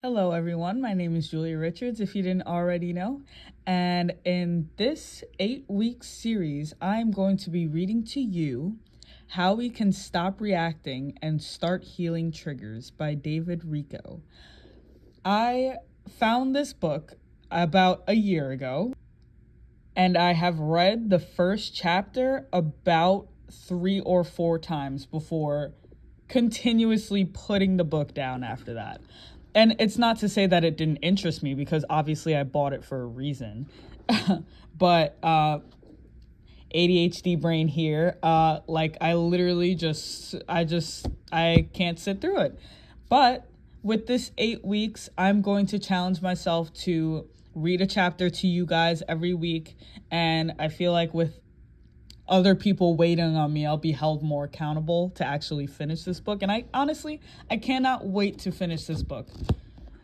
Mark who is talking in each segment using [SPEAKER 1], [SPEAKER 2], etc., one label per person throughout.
[SPEAKER 1] Hello, everyone. My name is Julia Richards, if you didn't already know. And in this 8-week series, I'm going to be reading to you How We Can Stop Reacting and Start Healing Triggers by David Richo. I found this book about a year ago, and I have read the first chapter about 3 or 4 times before continuously putting the book down after that. And it's not to say that it didn't interest me, because obviously I bought it for a reason. But ADHD brain here, I literally I can't sit through it. But with this 8 weeks, I'm going to challenge myself to read a chapter to you guys every week. And I feel like with other people waiting on me, I'll be held more accountable to actually finish this book. And I cannot wait to finish this book.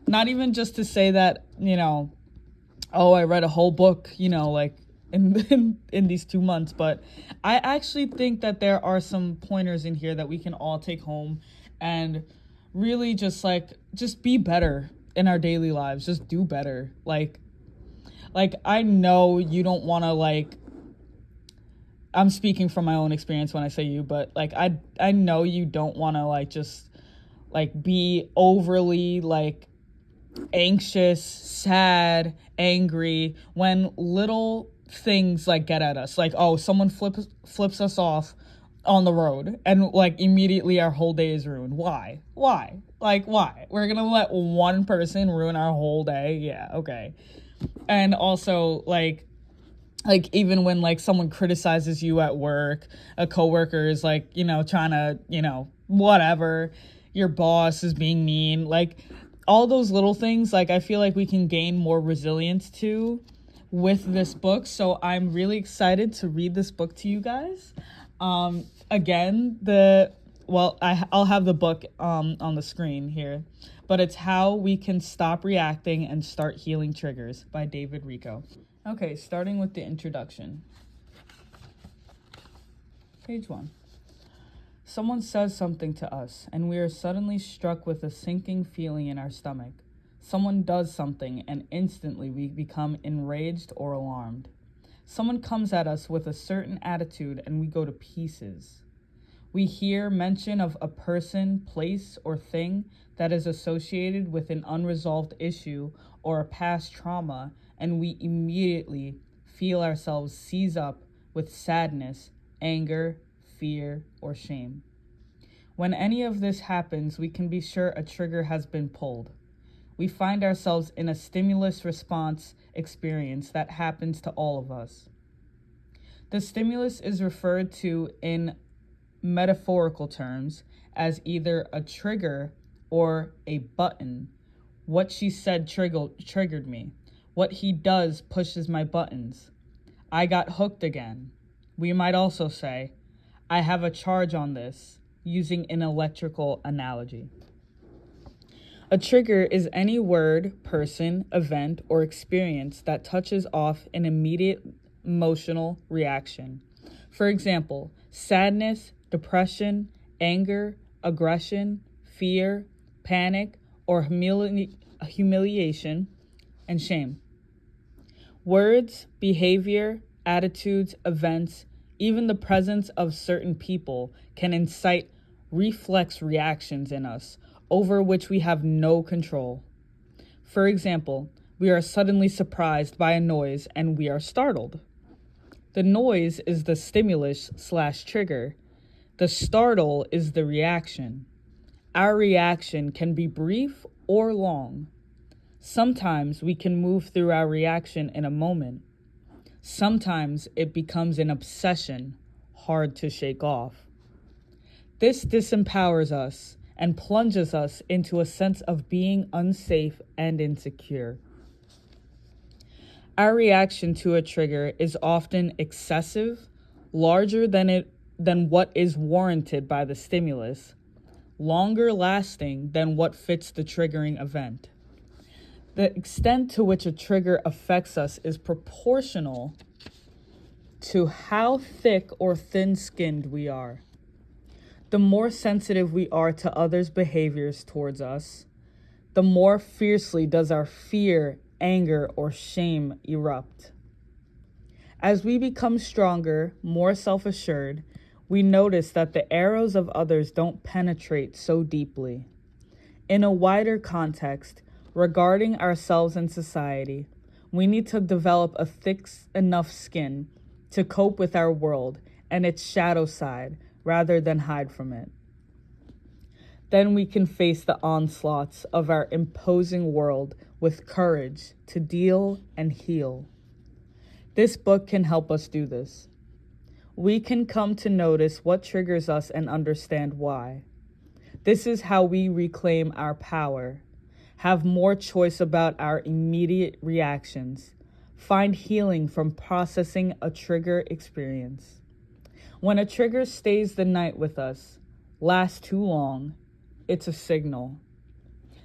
[SPEAKER 1] Not even just to say that, I read a whole book, in these 2 months, but I actually think that there are some pointers in here that we can all take home and really just be better in our daily lives. Just do better. Like I know you don't want to I'm speaking from my own experience when I say you, but I know you don't want to be overly anxious, sad, angry when little things get at us. Someone flips us off on the road and immediately our whole day is ruined. Why? Why? Why? We're gonna let one person ruin our whole day? Yeah, okay. And also even when someone criticizes you at work, a coworker is trying to, whatever, your boss is being mean, all those little things, I feel like we can gain more resilience to with this book. So I'm really excited to read this book to you guys. Again, I'll have the book on the screen here, but it's How We Can Stop Reacting and Start Healing Triggers by David Richo. Okay, starting with the introduction. Page 1. Someone says something to us, and we are suddenly struck with a sinking feeling in our stomach. Someone does something, and instantly we become enraged or alarmed. Someone comes at us with a certain attitude, and we go to pieces. We hear mention of a person, place, or thing that is associated with an unresolved issue or a past trauma, and we immediately feel ourselves seize up with sadness, anger, fear, or shame. When any of this happens, we can be sure a trigger has been pulled. We find ourselves in a stimulus response experience that happens to all of us. The stimulus is referred to in metaphorical terms as either a trigger or a button. What she said triggered me. What he does pushes my buttons. I got hooked again. We might also say, I have a charge on this, using an electrical analogy. A trigger is any word, person, event, or experience that touches off an immediate emotional reaction. For example, sadness, depression, anger, aggression, fear, panic, or humiliation, and shame. Words, behavior, attitudes, events, even the presence of certain people can incite reflex reactions in us over which we have no control. For example, we are suddenly surprised by a noise and we are startled. The noise is the stimulus/trigger. The startle is the reaction. Our reaction can be brief or long. Sometimes we can move through our reaction in a moment. Sometimes it becomes an obsession, hard to shake off. This disempowers us and plunges us into a sense of being unsafe and insecure. Our reaction to a trigger is often excessive, larger than what is warranted by the stimulus, longer lasting than what fits the triggering event. The extent to which a trigger affects us is proportional to how thick or thin-skinned we are. The more sensitive we are to others' behaviors towards us, the more fiercely does our fear, anger, or shame erupt. As we become stronger, more self-assured, we notice that the arrows of others don't penetrate so deeply. In a wider context, regarding ourselves and society, we need to develop a thick enough skin to cope with our world and its shadow side rather than hide from it. Then we can face the onslaughts of our imposing world with courage to deal and heal. This book can help us do this. We can come to notice what triggers us and understand why. This is how we reclaim our power, have more choice about our immediate reactions, find healing from processing a trigger experience. When a trigger stays the night with us, lasts too long, it's a signal.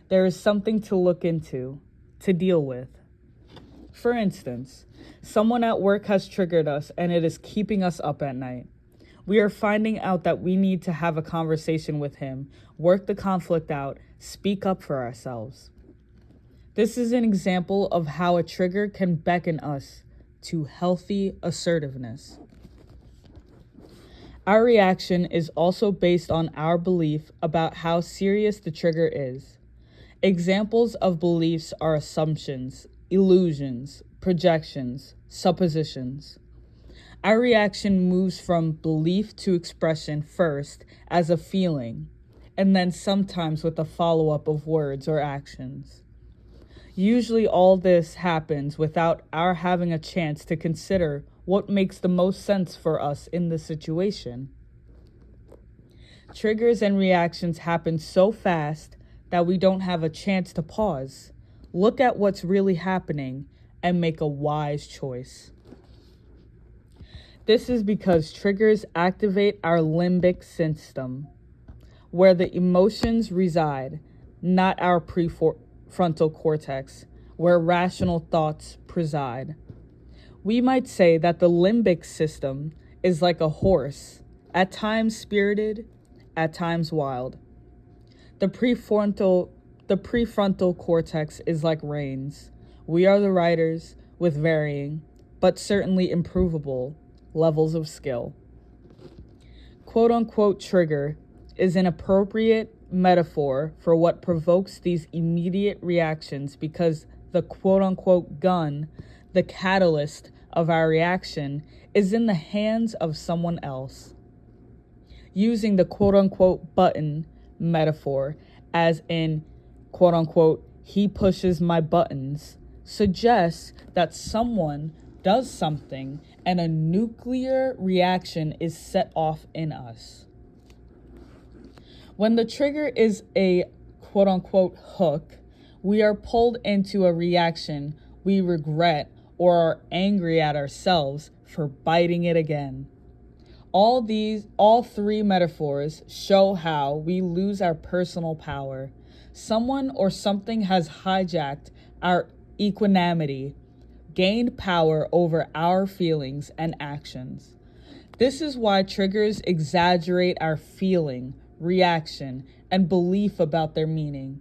[SPEAKER 1] There is something to look into, to deal with. For instance, someone at work has triggered us and it is keeping us up at night. We are finding out that we need to have a conversation with him, work the conflict out, speak up for ourselves. This is an example of how a trigger can beckon us to healthy assertiveness. Our reaction is also based on our belief about how serious the trigger is. Examples of beliefs are assumptions, illusions, projections, suppositions. Our reaction moves from belief to expression first as a feeling, and then sometimes with a follow-up of words or actions. Usually all this happens without our having a chance to consider what makes the most sense for us in the situation. Triggers and reactions happen so fast that we don't have a chance to pause, look at what's really happening, and make a wise choice. This is because triggers activate our limbic system, where the emotions reside, not our prefrontal cortex, where rational thoughts preside. We might say that the limbic system is like a horse, at times spirited, at times wild. The prefrontal cortex is like reins. We are the riders with varying, but certainly improvable, levels of skill. Quote-unquote trigger is an appropriate metaphor for what provokes these immediate reactions because the quote-unquote gun, the catalyst of our reaction, is in the hands of someone else. Using the quote-unquote button metaphor, as in quote-unquote he pushes my buttons, suggests that someone does something and a nuclear reaction is set off in us. When the trigger is a quote-unquote hook, we are pulled into a reaction we regret or are angry at ourselves for biting it again. All three metaphors show how we lose our personal power. Someone or something has hijacked our equanimity, gained power over our feelings and actions. This is why triggers exaggerate our feeling, reaction, and belief about their meaning.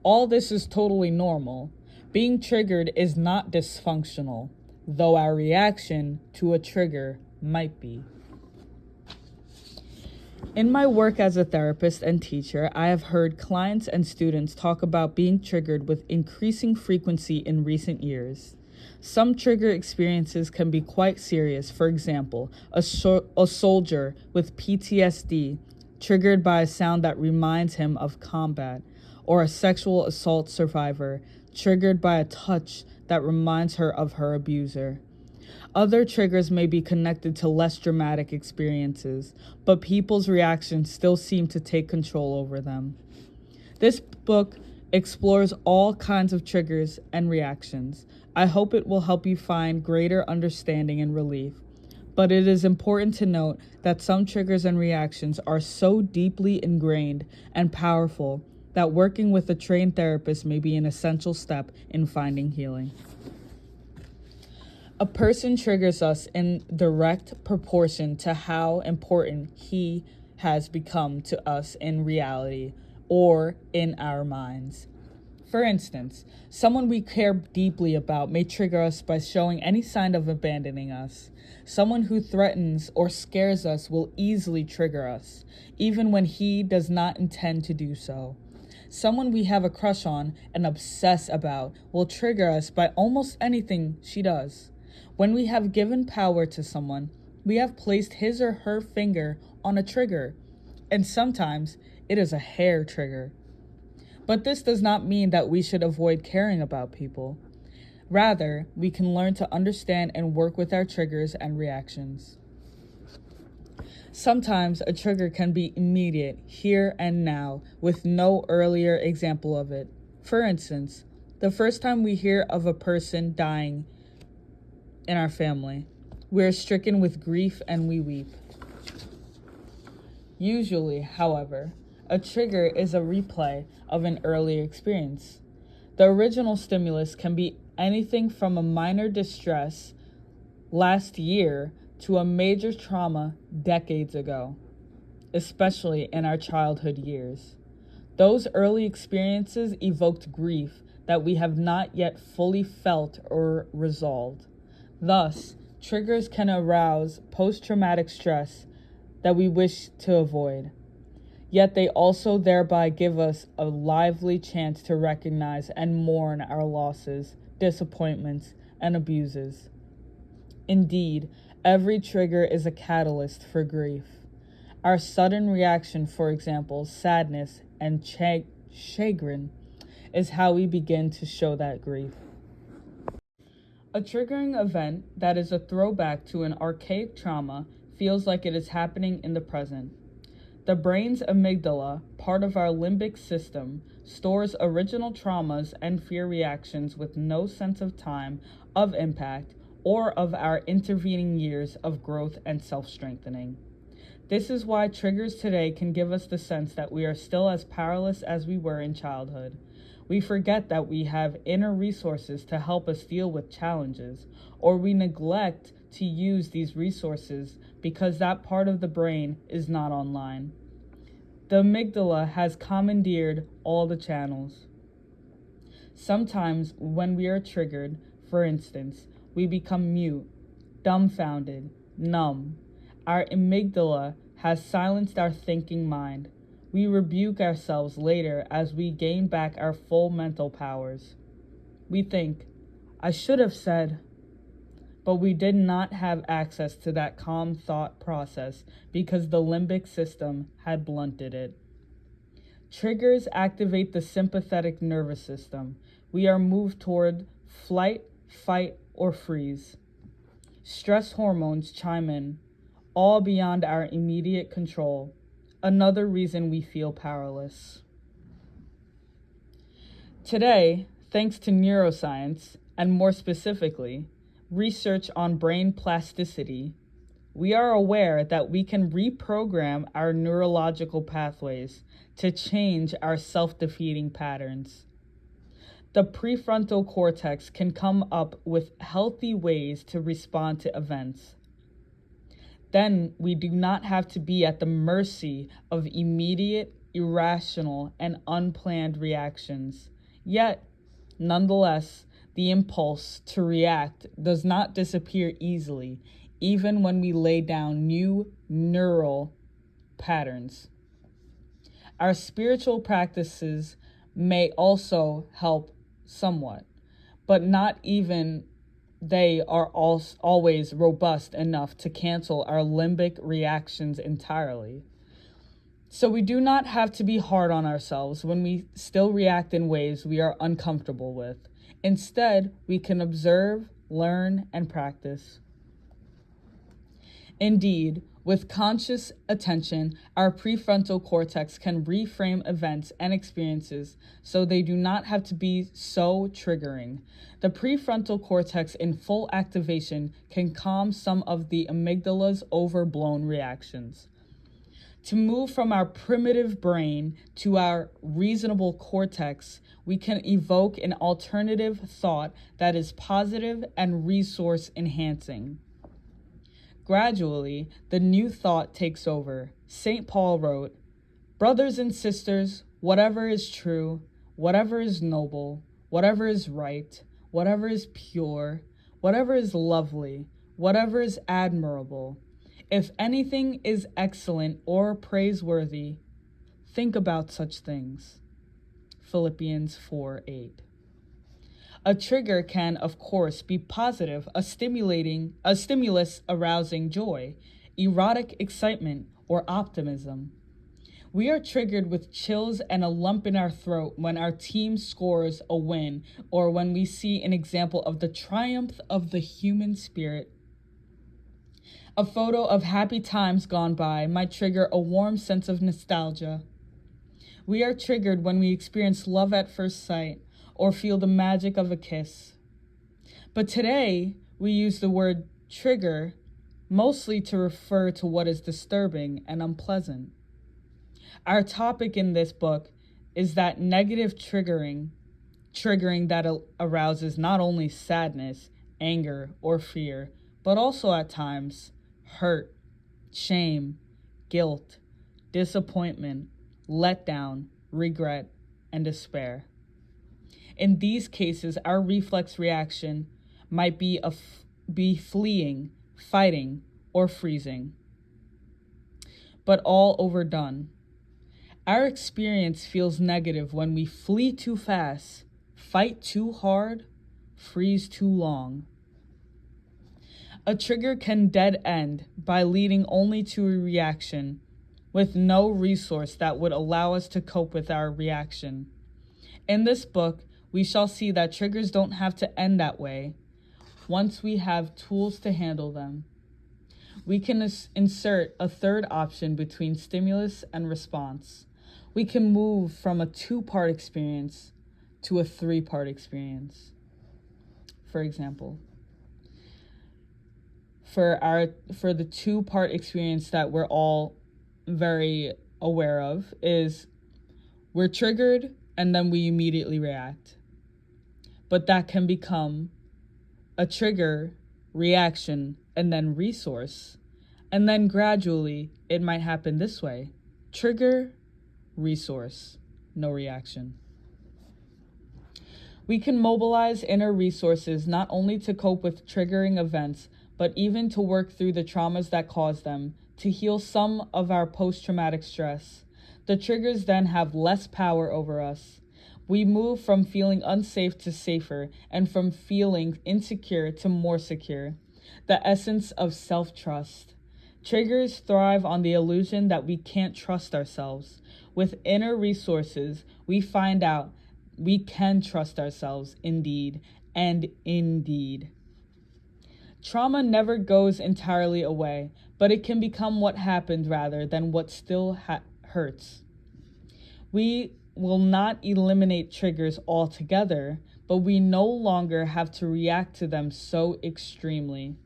[SPEAKER 1] All this is totally normal. Being triggered is not dysfunctional, though our reaction to a trigger might be. In my work as a therapist and teacher, I have heard clients and students talk about being triggered with increasing frequency in recent years. Some trigger experiences can be quite serious. For example, a soldier with PTSD triggered by a sound that reminds him of combat, or a sexual assault survivor triggered by a touch that reminds her of her abuser. Other triggers may be connected to less dramatic experiences, but people's reactions still seem to take control over them. This book explores all kinds of triggers and reactions. I hope it will help you find greater understanding and relief. But it is important to note that some triggers and reactions are so deeply ingrained and powerful that working with a trained therapist may be an essential step in finding healing. A person triggers us in direct proportion to how important he has become to us in reality or in our minds. For instance, someone we care deeply about may trigger us by showing any sign of abandoning us. Someone who threatens or scares us will easily trigger us, even when he does not intend to do so. Someone we have a crush on and obsess about will trigger us by almost anything she does. When we have given power to someone, we have placed his or her finger on a trigger, and sometimes it is a hair trigger. But this does not mean that we should avoid caring about people. Rather, we can learn to understand and work with our triggers and reactions. Sometimes a trigger can be immediate, here and now, with no earlier example of it. For instance, the first time we hear of a person dying in our family, we are stricken with grief and we weep. Usually, however, a trigger is a replay of an earlier experience. The original stimulus can be anything from a minor distress last year to a major trauma decades ago, especially in our childhood years. Those early experiences evoked grief that we have not yet fully felt or resolved. Thus, triggers can arouse post-traumatic stress that we wish to avoid. Yet they also thereby give us a lively chance to recognize and mourn our losses, disappointments, and abuses. Indeed, every trigger is a catalyst for grief. Our sudden reaction, for example, sadness and chagrin, is how we begin to show that grief. A triggering event that is a throwback to an archaic trauma feels like it is happening in the present. The brain's amygdala, part of our limbic system, stores original traumas and fear reactions with no sense of time, of impact, or of our intervening years of growth and self-strengthening. This is why triggers today can give us the sense that we are still as powerless as we were in childhood. We forget that we have inner resources to help us deal with challenges, or we neglect to use these resources because that part of the brain is not online. The amygdala has commandeered all the channels. Sometimes when we are triggered, for instance, we become mute, dumbfounded, numb. Our amygdala has silenced our thinking mind. We rebuke ourselves later as we gain back our full mental powers. We think, I should have said, but we did not have access to that calm thought process because the limbic system had blunted it. Triggers activate the sympathetic nervous system. We are moved toward flight, fight, or freeze. Stress hormones chime in, all beyond our immediate control. Another reason we feel powerless. Today, thanks to neuroscience, and more specifically, research on brain plasticity, we are aware that we can reprogram our neurological pathways to change our self-defeating patterns. The prefrontal cortex can come up with healthy ways to respond to events. Then we do not have to be at the mercy of immediate, irrational, and unplanned reactions. Yet, nonetheless, the impulse to react does not disappear easily, even when we lay down new neural patterns. Our spiritual practices may also help somewhat, but not even they are always robust enough to cancel our limbic reactions entirely. So we do not have to be hard on ourselves when we still react in ways we are uncomfortable with. Instead, we can observe, learn, and practice. Indeed, with conscious attention, our prefrontal cortex can reframe events and experiences so they do not have to be so triggering. The prefrontal cortex in full activation can calm some of the amygdala's overblown reactions. To move from our primitive brain to our reasonable cortex, we can evoke an alternative thought that is positive and resource enhancing. Gradually, the new thought takes over. St. Paul wrote, "Brothers and sisters, whatever is true, whatever is noble, whatever is right, whatever is pure, whatever is lovely, whatever is admirable, if anything is excellent or praiseworthy, think about such things. Philippians 4:8. A trigger can, of course, be positive, a stimulus arousing joy, erotic excitement, or optimism. We are triggered with chills and a lump in our throat when our team scores a win or when we see an example of the triumph of the human spirit. A photo of happy times gone by might trigger a warm sense of nostalgia. We are triggered when we experience love at first sight or feel the magic of a kiss. But today, we use the word trigger mostly to refer to what is disturbing and unpleasant. Our topic in this book is that negative triggering that arouses not only sadness, anger, or fear, but also at times hurt, shame, guilt, disappointment, letdown, regret, and despair. In these cases, our reflex reaction might be fleeing, fighting, or freezing, but all overdone. Our experience feels negative when we flee too fast, fight too hard, freeze too long. A trigger can dead end by leading only to a reaction with no resource that would allow us to cope with our reaction. In this book, we shall see that triggers don't have to end that way once we have tools to handle them. We can insert a third option between stimulus and response. We can move from a 2-part experience to a 3-part experience. For example, for the 2-part experience that we're all very aware of is we're triggered and then we immediately react. But that can become a trigger, reaction, and then resource. And then gradually it might happen this way. Trigger, resource, no reaction. We can mobilize inner resources not only to cope with triggering events, but even to work through the traumas that cause them, to heal some of our post-traumatic stress. The triggers then have less power over us. We move from feeling unsafe to safer, and from feeling insecure to more secure. The essence of self-trust. Triggers thrive on the illusion that we can't trust ourselves. With inner resources, we find out we can trust ourselves indeed and indeed. Trauma never goes entirely away, but it can become what happened rather than what still hurts. We will not eliminate triggers altogether, but we no longer have to react to them so extremely.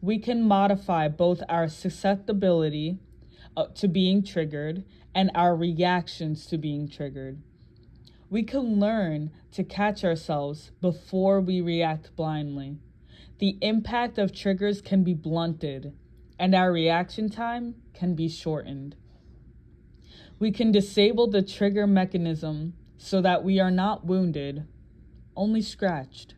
[SPEAKER 1] We can modify both our susceptibility to being triggered and our reactions to being triggered. We can learn to catch ourselves before we react blindly. The impact of triggers can be blunted, and our reaction time can be shortened. We can disable the trigger mechanism so that we are not wounded, only scratched.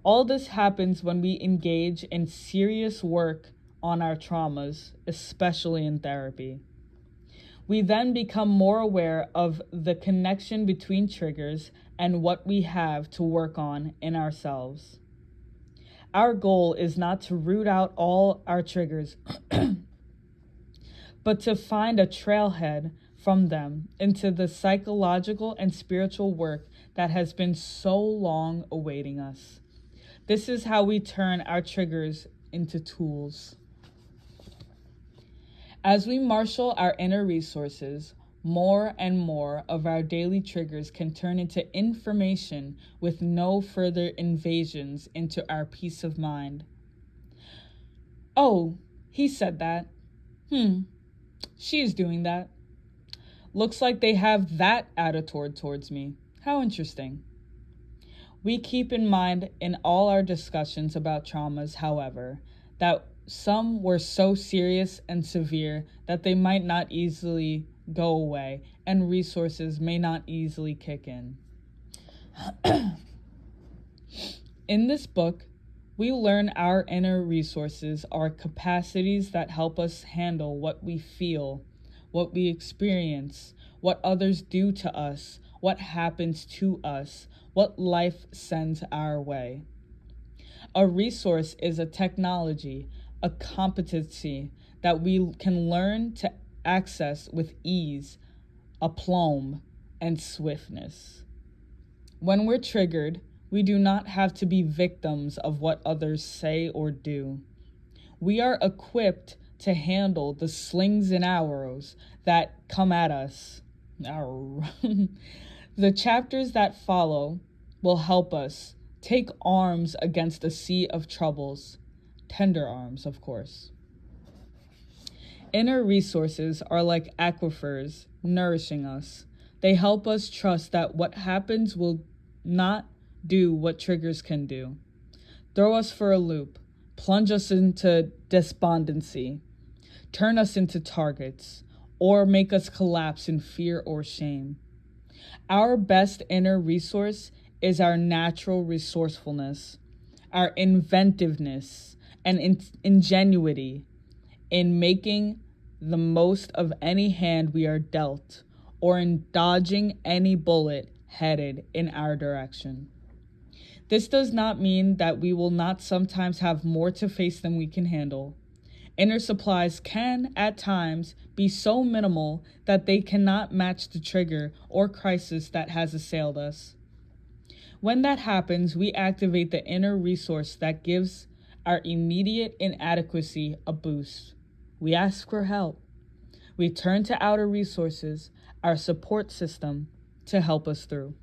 [SPEAKER 1] All this happens when we engage in serious work on our traumas, especially in therapy. We then become more aware of the connection between triggers and what we have to work on in ourselves. Our goal is not to root out all our triggers, but to find a trailhead from them into the psychological and spiritual work that has been so long awaiting us. This is how we turn our triggers into tools. As we marshal our inner resources, more and more of our daily triggers can turn into information with no further invasions into our peace of mind. Oh, he said that. She's doing that. Looks like they have that attitude towards me. How interesting. We keep in mind in all our discussions about traumas, however, that some were so serious and severe that they might not easily go away, and resources may not easily kick in. In this book, we learn our inner resources are capacities that help us handle what we feel, what we experience, what others do to us, what happens to us, what life sends our way. A resource is a technology, a competency that we can learn to access with ease, aplomb, and swiftness. When we're triggered, we do not have to be victims of what others say or do. We are equipped to handle the slings and arrows that come at us. The chapters that follow will help us take arms against a sea of troubles. Tender arms, of course. Inner resources are like aquifers nourishing us. They help us trust that what happens will not do what triggers can do. Throw us for a loop, plunge us into despondency, turn us into targets, or make us collapse in fear or shame. Our best inner resource is our natural resourcefulness, our inventiveness, and ingenuity in making the most of any hand we are dealt, or in dodging any bullet headed in our direction. This does not mean that we will not sometimes have more to face than we can handle. Inner supplies can, at times, be so minimal that they cannot match the trigger or crisis that has assailed us. When that happens, we activate the inner resource that gives our immediate inadequacy a boost. We ask for help. We turn to outer resources, our support system, to help us through.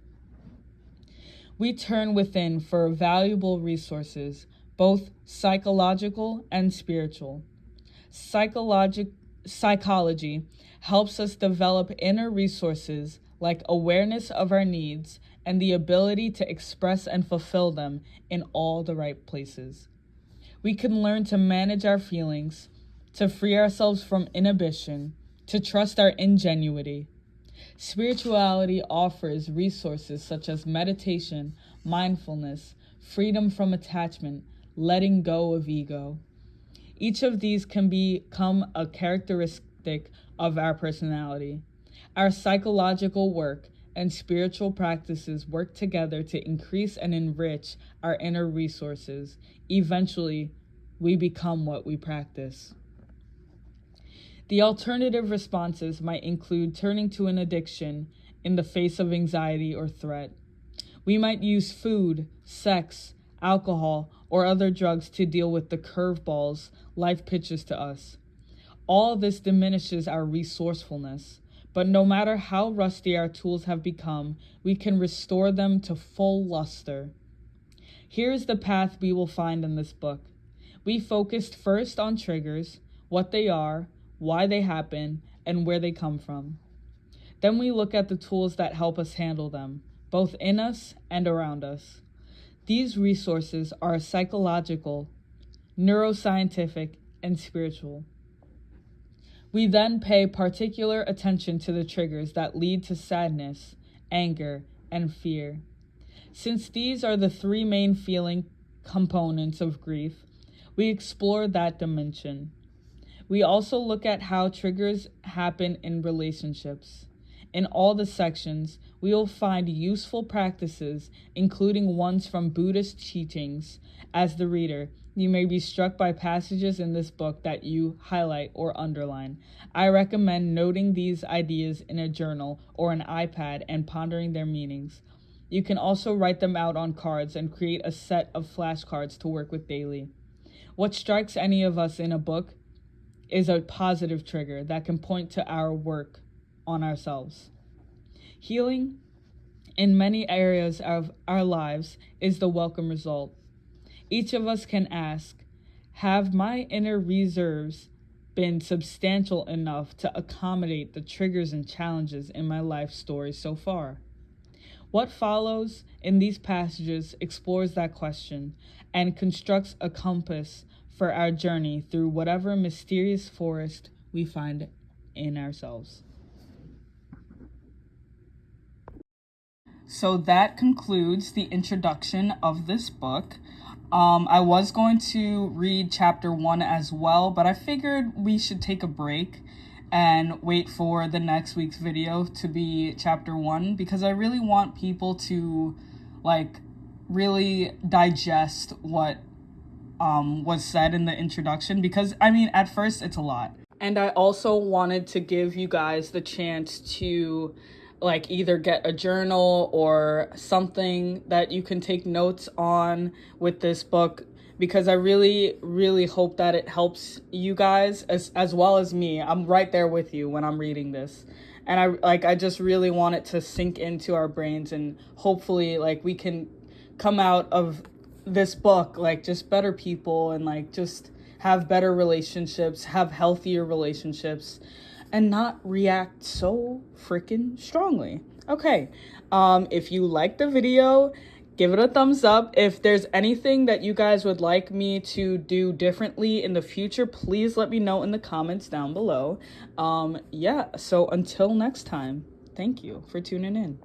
[SPEAKER 1] We turn within for valuable resources, both psychological and spiritual. Psychology helps us develop inner resources like awareness of our needs and the ability to express and fulfill them in all the right places. We can learn to manage our feelings, to free ourselves from inhibition, to trust our ingenuity. Spirituality offers resources such as meditation, mindfulness, freedom from attachment, letting go of ego. Each of these can become a characteristic of our personality. Our psychological work and spiritual practices work together to increase and enrich our inner resources. Eventually, we become what we practice. The alternative responses might include turning to an addiction in the face of anxiety or threat. We might use food, sex, alcohol, or other drugs to deal with the curveballs life pitches to us. All this diminishes our resourcefulness, but no matter how rusty our tools have become, we can restore them to full luster. Here is the path we will find in this book. We focused first on triggers, what they are, why they happen, and where they come from. Then we look at the tools that help us handle them, both in us and around us. These resources are psychological, neuroscientific, and spiritual. We then pay particular attention to the triggers that lead to sadness, anger, and fear. Since these are the three main feeling components of grief, we explore that dimension. We also look at how triggers happen in relationships. In all the sections, we will find useful practices, including ones from Buddhist teachings. As the reader, you may be struck by passages in this book that you highlight or underline. I recommend noting these ideas in a journal or an iPad and pondering their meanings. You can also write them out on cards and create a set of flashcards to work with daily. What strikes any of us in a book is a positive trigger that can point to our work on ourselves. Healing in many areas of our lives is the welcome result. Each of us can ask, have my inner reserves been substantial enough to accommodate the triggers and challenges in my life story so far? What follows in these passages explores that question and constructs a compass for our journey through whatever mysterious forest we find in ourselves. so that concludes the introduction of this book. I was going to read chapter 1 as well, but I figured we should take a break and wait for the next week's video to be chapter 1, because I really want people to like really digest what was said in the introduction, because I mean, at first it's a lot. And I also wanted to give you guys the chance to like either get a journal or something that you can take notes on with this book, because I really, really hope that it helps you guys as well as me. I'm right there with you when I'm reading this. And I just really want it to sink into our brains, and hopefully like we can come out of this book like just better people, and like just have better relationships, have healthier relationships, and not react so freaking strongly. Okay, if you liked the video, give it a thumbs up. If there's anything that you guys would like me to do differently in the future, please let me know in the comments down below. Yeah, so until next time, thank you for tuning in.